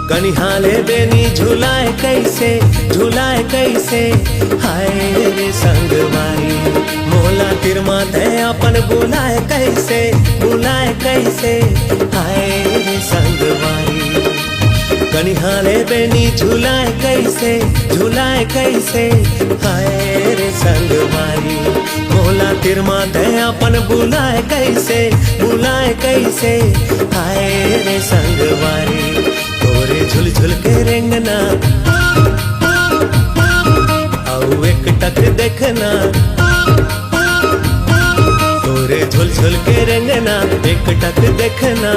कनिहाले बेनी झुलाए कैसे हाय रे संगवारी मोला तिरमा दे अपन बुलाए कैसे हाय रे संगवारी। कनिहाले बेनी झुलाए कैसे हाय रे संगवारी मोला तिरमा दे अपन बुलाए कैसे हाय रे संगवारी। तोरे झुल झुल के रेंगना आउ एक टक देखना, तोरे झुल झुल के रेंगना एक टक देखना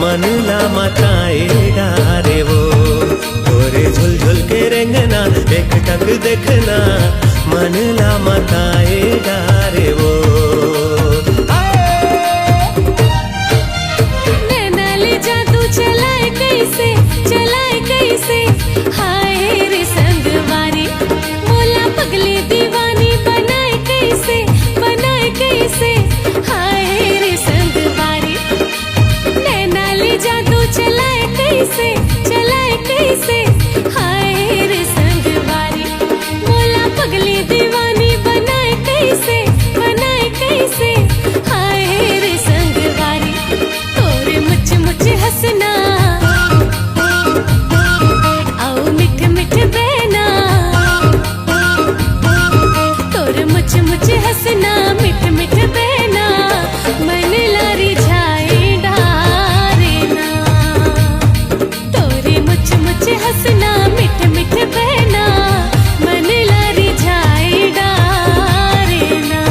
मन ला मचाए डारे वो। तोरे झुल झुल के रेंगना एक टक देखना मन ला मचाए डारे वो। चलाए कैसे हाय रे संगवारी मोला पगली दीवानी बनाए कैसे हाय रे संगवारी। नैना ले जादू चलाए कैसे हाय रे संगवारी मोला पगली दीवानी बनाए कैसे हाय रे संगवारी। तोरे मुझ हंसना मुझे हंसना मिठ मिठ बहना मन लारी जाए डारे ना। तोरे मुझे हंसना मिठ मिठ बहना मन लारी जाए डारे ना।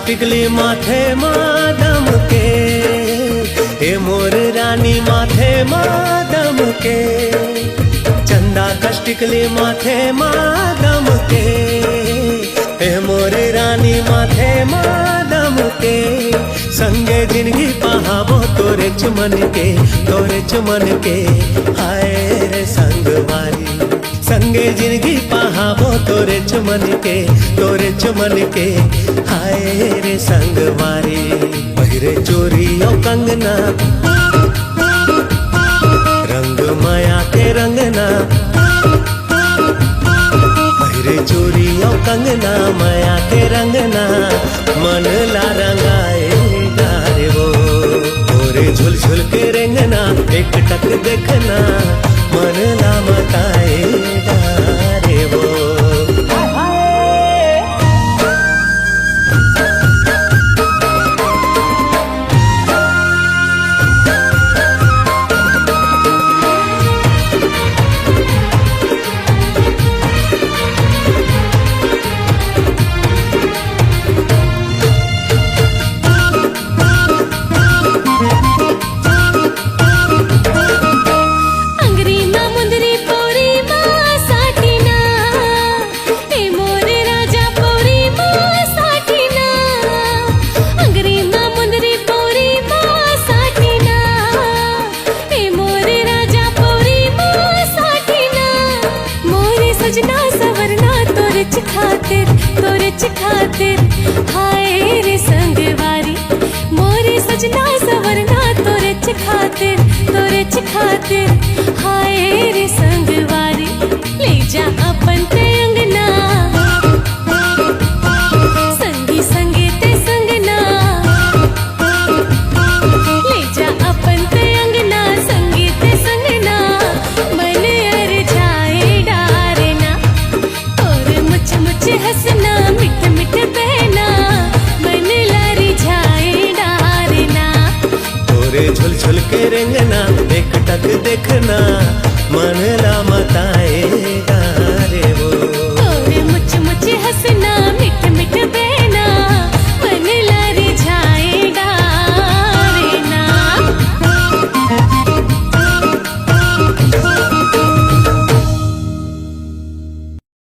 टिकली माथे मादम के हे मोर रानी माथे मादम के। चंदा कष्टिकली माथे मादम के हे मोर रानी माथे मादम के। संगे जिंदगी पहावो तोरे चुमन के हाय रे संगवारी। संगे जिंदगी पहावो तोरे चुमन के हाय रे संगवारी। पहिरे चोरी और कंगना रंग माया के रंगना, पहिरे चोरी और कंगना माया के रंगना मन ला रंगाए डारे वो। तोरे झुल झुल के रेंगना एक टक देखना मन ला मताए डारे वो। खातिर हाय रे संगवारी मोरे सजना सवरना तोरे खातिर हाय रे संगवारी। ले जा अपन ते अंगना संगी संगे ते संगना, ले जा अपन ते अंगना संगी ते संगना मन अर जाए डारे ना। और मुझ हंसना मिठ मिठ बहना मन ला मोरे झुल झुल के रेंगना एक टक देखना मन ला मताएगा